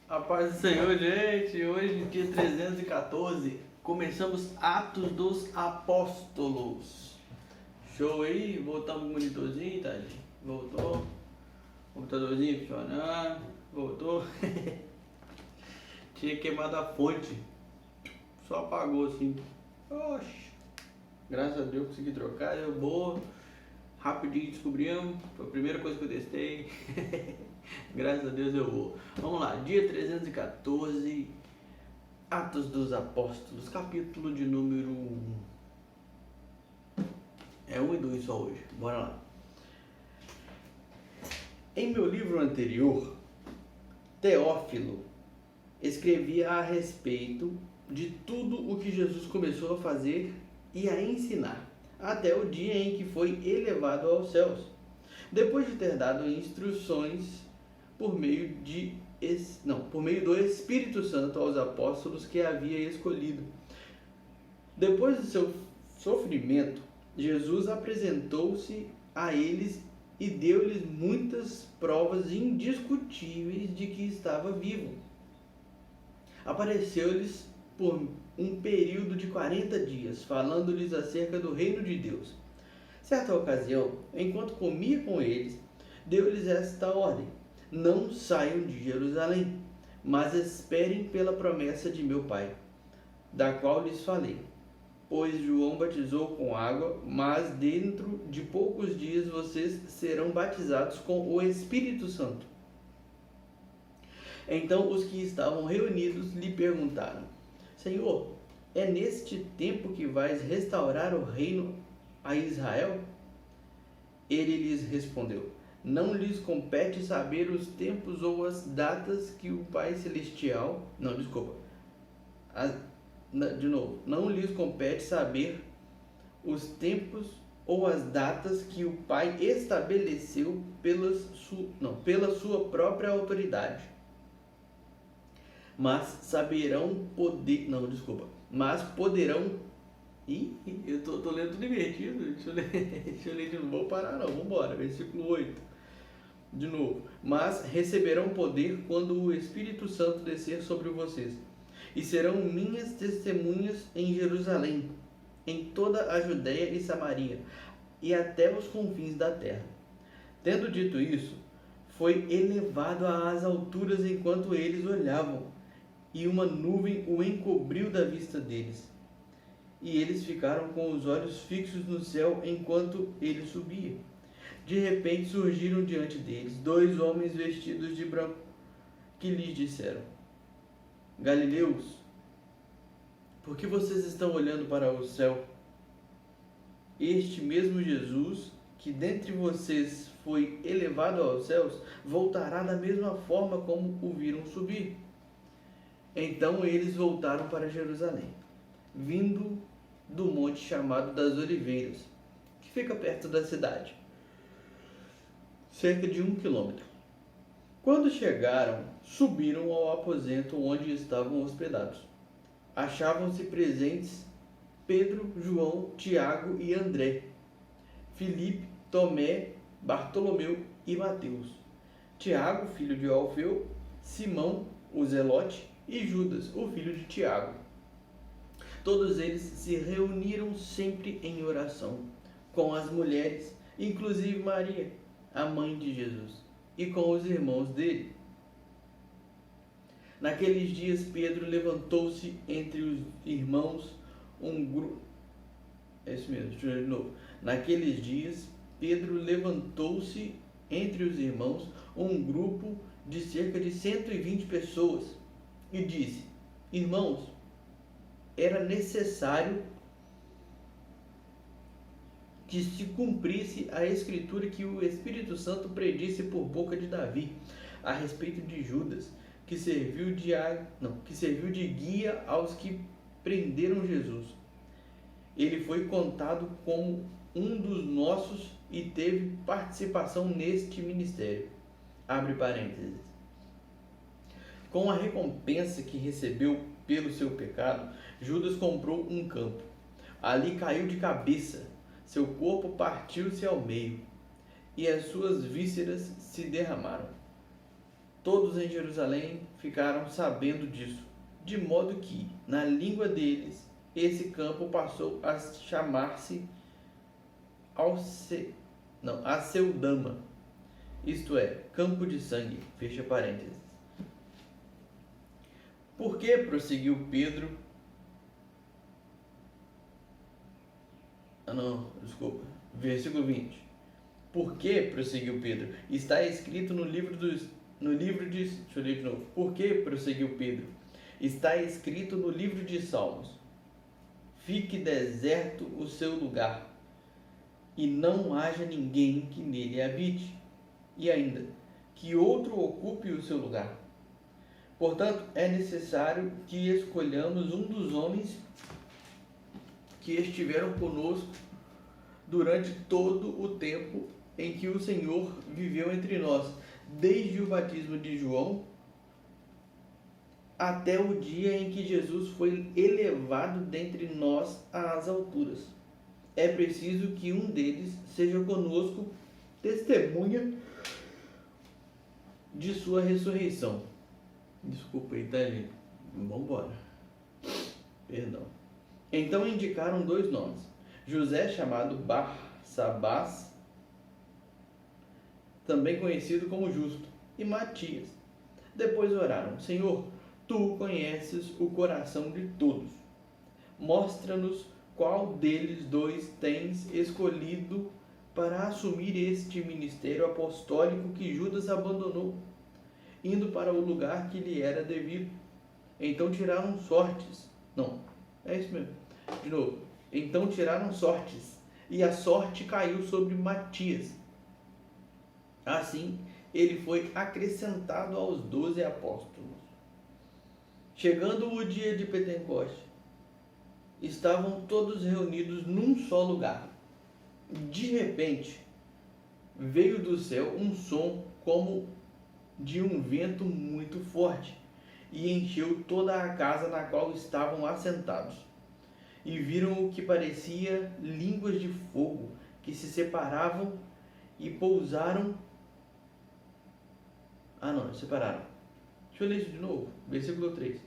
A paz do Senhor, gente. Hoje, dia 314, começamos Atos dos Apóstolos. Show aí? Voltamos pro monitorzinho, tadinho. Voltou. Computadorzinho funcionando. Voltou. Tinha queimado a fonte. Só apagou assim. Oxi. Graças a Deus consegui trocar, deu boa. Rapidinho descobrimos. Foi a primeira coisa que eu testei. Graças a Deus eu vou. Vamos lá, dia 314, Atos dos Apóstolos, capítulo de número 1. É 1 e 2 só hoje, bora lá. Em meu livro anterior, Teófilo escrevia a respeito de tudo o que Jesus começou a fazer e a ensinar, até o dia em que foi elevado aos céus, depois de ter dado instruções por meio do Espírito Santo aos apóstolos que havia escolhido. Depois do seu sofrimento, Jesus apresentou-se a eles e deu-lhes muitas provas indiscutíveis de que estava vivo. Apareceu-lhes por um período de 40 dias, falando-lhes acerca do reino de Deus. Certa ocasião, enquanto comia com eles, deu-lhes esta ordem: não saiam de Jerusalém, mas esperem pela promessa de meu Pai, da qual lhes falei. Pois João batizou com água, mas dentro de poucos dias vocês serão batizados com o Espírito Santo. Então os que estavam reunidos lhe perguntaram: Senhor, é neste tempo que vais restaurar o reino a Israel? Ele lhes respondeu: não lhes compete saber os tempos ou as datas que o Pai Celestial... Não lhes compete saber os tempos ou as datas que o Pai estabeleceu pela sua própria autoridade. Mas poderão... eu tô lendo tudo invertido. Deixa eu ler de novo. Não vou parar não, vamos embora. Versículo 8. De novo, mas receberão poder quando o Espírito Santo descer sobre vocês, e serão minhas testemunhas em Jerusalém, em toda a Judéia e Samaria, e até os confins da terra. Tendo dito isso, foi elevado às alturas enquanto eles olhavam, e uma nuvem o encobriu da vista deles. E eles ficaram com os olhos fixos no céu enquanto ele subia. De repente surgiram diante deles 2 homens vestidos de branco, que lhes disseram: Galileus, por que vocês estão olhando para o céu? Este mesmo Jesus, que dentre vocês foi elevado aos céus, voltará da mesma forma como o viram subir. Então eles voltaram para Jerusalém, vindo do monte chamado das Oliveiras, que fica perto da cidade, cerca de 1 quilômetro. Quando chegaram, subiram ao aposento onde estavam hospedados. Achavam-se presentes Pedro, João, Tiago e André, Filipe, Tomé, Bartolomeu e Mateus, Tiago, filho de Alfeu, Simão, o Zelote, e Judas, o filho de Tiago. Todos eles se reuniram sempre em oração com as mulheres, inclusive Maria, a mãe de Jesus, e com os irmãos dele. Naqueles dias Pedro levantou-se entre os irmãos um grupo. Naqueles dias Pedro levantou-se entre os irmãos um grupo de cerca de 120 pessoas e disse: Irmãos, era necessário que se cumprisse a escritura que o Espírito Santo predisse por boca de Davi a respeito de Judas, que serviu de guia aos que prenderam Jesus. Ele foi contado como um dos nossos e teve participação neste ministério. Abre parênteses. Com a recompensa que recebeu pelo seu pecado, Judas comprou um campo. Ali caiu de cabeça, seu corpo partiu-se ao meio, e as suas vísceras se derramaram. Todos em Jerusalém ficaram sabendo disso, de modo que, na língua deles, esse campo passou a chamar-se Aceldama, isto é, campo de sangue, fecha parênteses. Por que, prosseguiu Pedro, versículo 20. Por que, prosseguiu Pedro, está escrito no livro de, deixa eu ler de novo. Por que, prosseguiu Pedro, está escrito no livro de Salmos: fique deserto o seu lugar, e não haja ninguém que nele habite, e ainda, que outro ocupe o seu lugar. Portanto, é necessário que escolhamos um dos homens que estiveram conosco durante todo o tempo em que o Senhor viveu entre nós, desde o batismo de João até o dia em que Jesus foi elevado dentre nós às alturas. É preciso que um deles seja conosco testemunha de sua ressurreição. Desculpa aí, tá, gente? Vamos embora. Perdão. Então indicaram 2 nomes: José, chamado Barsabás, também conhecido como Justo, e Matias. Depois oraram: Senhor, tu conheces o coração de todos. Mostra-nos qual deles 2 tens escolhido para assumir este ministério apostólico que Judas abandonou, indo para o lugar que lhe era devido. Então tiraram sortes. Não, é isso mesmo. De novo. Então tiraram sortes, e a sorte caiu sobre Matias. Assim, ele foi acrescentado aos 12 apóstolos. Chegando o dia de Pentecoste, estavam todos reunidos num só lugar. De repente, veio do céu um som como de um vento muito forte, e encheu toda a casa na qual estavam assentados. E viram o que parecia línguas de fogo, que se separavam e pousaram. Separaram. Deixa eu ler isso de novo. Versículo 3.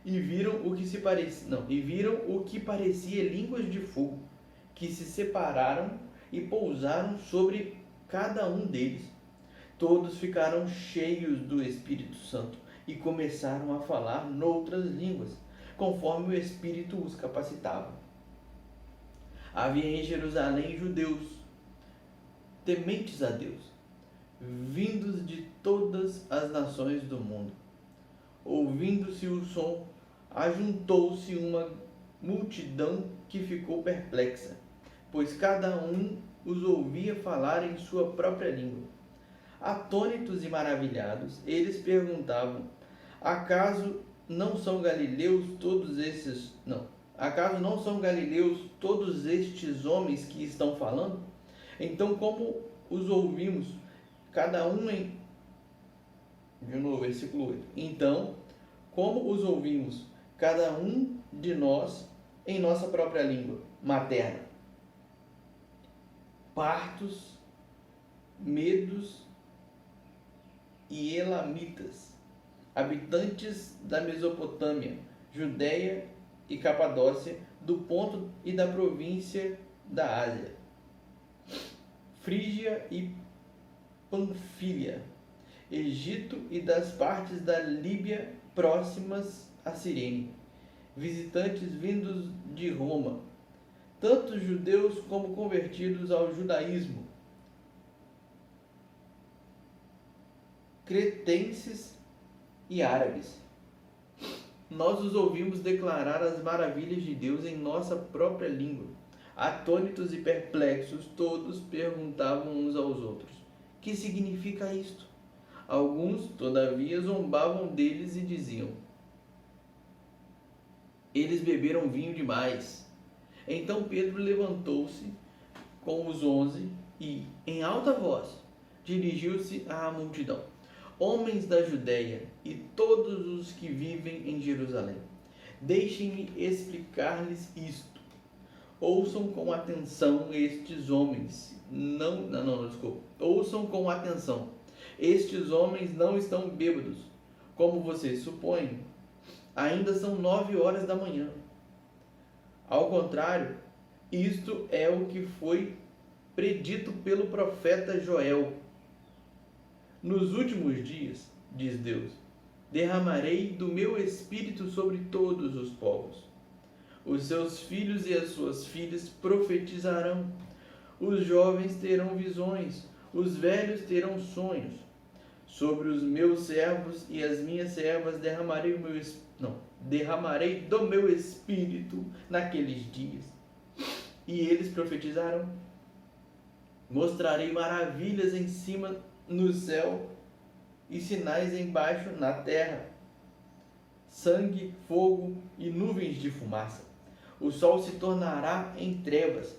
E viram o que parecia línguas de fogo, que se separaram e pousaram sobre cada um deles. Todos ficaram cheios do Espírito Santo e começaram a falar noutras línguas, conforme o Espírito os capacitava. Havia em Jerusalém judeus, tementes a Deus, vindos de todas as nações do mundo. Ouvindo-se o som, ajuntou-se uma multidão que ficou perplexa, pois cada um os ouvia falar em sua própria língua. Atônitos e maravilhados, eles perguntavam: acaso não são galileus todos estes homens que estão falando? Então, como os ouvimos, cada um versículo 8. Então, como os ouvimos, cada um de nós em nossa própria língua materna? Partos, medos e elamitas, habitantes da Mesopotâmia, Judéia e Capadócia, do Ponto e da província da Ásia, Frígia e Panfília, Egito e das partes da Líbia próximas a Cirene, visitantes vindos de Roma, tanto judeus como convertidos ao judaísmo, cretenses e árabes. Nós os ouvimos declarar as maravilhas de Deus em nossa própria língua. Atônitos e perplexos, todos perguntavam uns aos outros: que significa isto? Alguns, todavia, zombavam deles e diziam: eles beberam vinho demais. Então Pedro levantou-se com os 11 e, em alta voz, dirigiu-se à multidão: homens da Judéia e todos os que vivem em Jerusalém, deixem-me explicar-lhes isto. Ouçam com atenção estes homens. Ouçam com atenção. Estes homens não estão bêbados, como vocês supõem. Ainda são 9 horas da manhã. Ao contrário, isto é o que foi predito pelo profeta Joel. Nos últimos dias, diz Deus, derramarei do meu espírito sobre todos os povos. Os seus filhos e as suas filhas profetizarão. Os jovens terão visões, os velhos terão sonhos. Sobre os meus servos e as minhas servas derramarei do meu espírito naqueles dias. E eles profetizarão. Mostrarei maravilhas em cima no céu e sinais embaixo na terra: sangue, fogo e nuvens de fumaça. O sol se tornará em trevas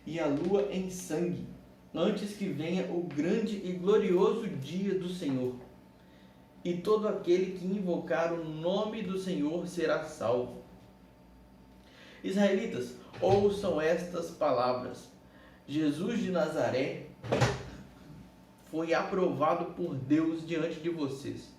e a lua em sangue, antes que venha o grande e glorioso dia do Senhor. E todo aquele que invocar o nome do Senhor será salvo. Israelitas, ouçam estas palavras. Jesus de Nazaré foi aprovado por Deus diante de vocês,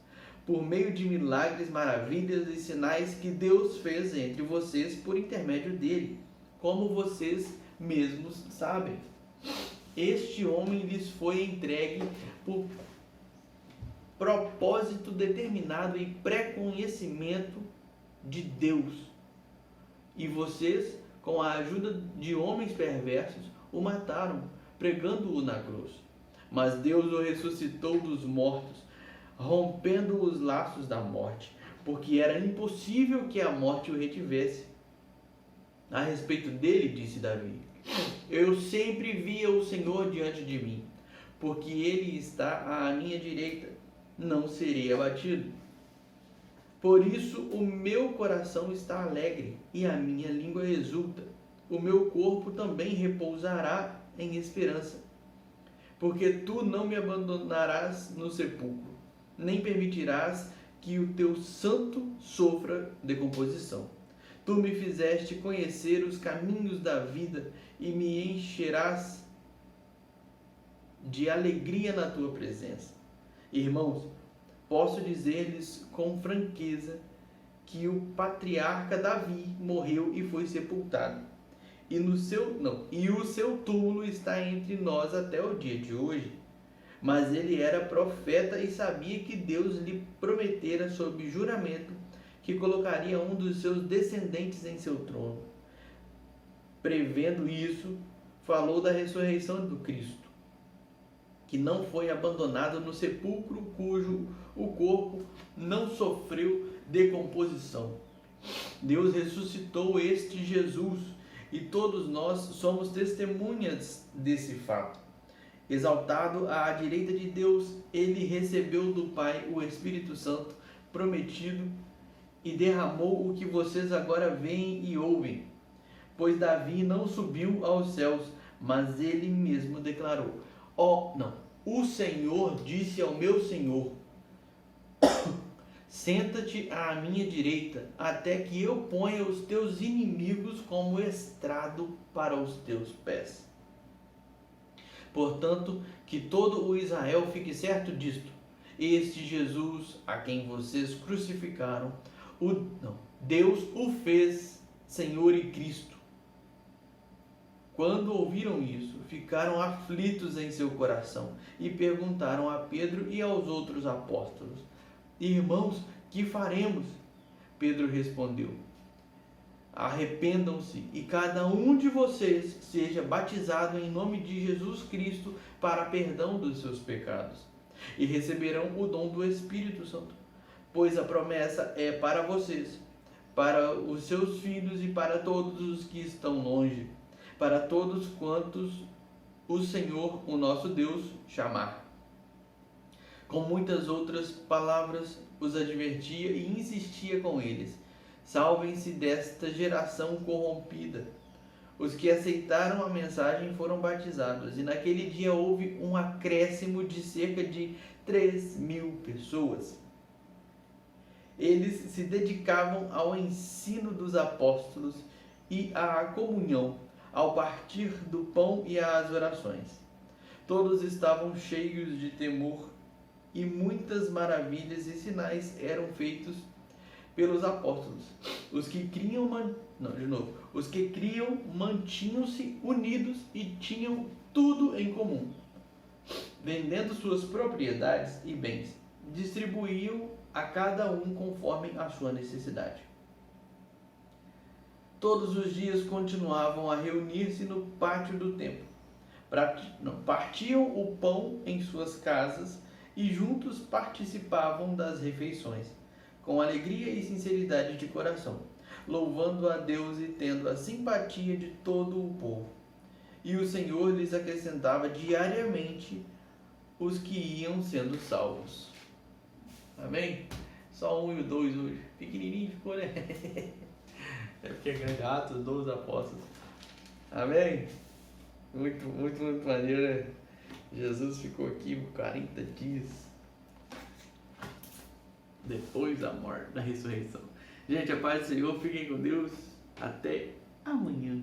por meio de milagres, maravilhas e sinais que Deus fez entre vocês por intermédio dele, como vocês mesmos sabem. Este homem lhes foi entregue por propósito determinado e pré-conhecimento de Deus. E vocês, com a ajuda de homens perversos, o mataram, pregando-o na cruz. Mas Deus o ressuscitou dos mortos, rompendo os laços da morte, porque era impossível que a morte o retivesse. A respeito dele, disse Davi: eu sempre via o Senhor diante de mim, porque ele está à minha direita, não serei abatido. Por isso o meu coração está alegre e a minha língua exulta. O meu corpo também repousará em esperança, porque tu não me abandonarás no sepulcro, nem permitirás que o teu santo sofra decomposição. Tu me fizeste conhecer os caminhos da vida e me encherás de alegria na tua presença. Irmãos, posso dizer-lhes com franqueza que o patriarca Davi morreu e foi sepultado. E o seu túmulo está entre nós até o dia de hoje. Mas ele era profeta e sabia que Deus lhe prometera sob juramento que colocaria um dos seus descendentes em seu trono. Prevendo isso, falou da ressurreição do Cristo, que não foi abandonado no sepulcro, cujo o corpo não sofreu decomposição. Deus ressuscitou este Jesus e todos nós somos testemunhas desse fato. Exaltado à direita de Deus, ele recebeu do Pai o Espírito Santo prometido e derramou o que vocês agora veem e ouvem. Pois Davi não subiu aos céus, mas ele mesmo declarou: o Senhor disse ao meu Senhor: senta-te à minha direita, até que eu ponha os teus inimigos como estrado para os teus pés. Portanto, que todo o Israel fique certo disto: este Jesus, a quem vocês crucificaram, Deus o fez Senhor e Cristo. Quando ouviram isso, ficaram aflitos em seu coração e perguntaram a Pedro e aos outros apóstolos: irmãos, que faremos? Pedro respondeu: arrependam-se e cada um de vocês seja batizado em nome de Jesus Cristo para perdão dos seus pecados, e receberão o dom do Espírito Santo, pois a promessa é para vocês, para os seus filhos e para todos os que estão longe, para todos quantos o Senhor, o nosso Deus, chamar. Com muitas outras palavras os advertia e insistia com eles: salvem-se desta geração corrompida. Os que aceitaram a mensagem foram batizados, e naquele dia houve um acréscimo de cerca de 3.000 pessoas. Eles se dedicavam ao ensino dos apóstolos e à comunhão, ao partir do pão e às orações. Todos estavam cheios de temor, e muitas maravilhas e sinais eram feitos pelos apóstolos. Os que criam, os que criam mantinham-se unidos e tinham tudo em comum. Vendendo suas propriedades e bens, distribuíam a cada um conforme a sua necessidade. Todos os dias continuavam a reunir-se no pátio do templo. Partiam o pão em suas casas e juntos participavam das refeições, com alegria e sinceridade de coração, louvando a Deus e tendo a simpatia de todo o povo. E o Senhor lhes acrescentava diariamente os que iam sendo salvos. Amém? Só 1 e o 2 hoje. Pequenininho ficou, né? É porque é grande. Atos 12 apóstolos. Amém? Muito, muito, muito maneiro, né? Jesus ficou aqui por 40 dias. Depois da morte, da ressurreição. Gente, a paz do Senhor. Fiquem com Deus. Até amanhã.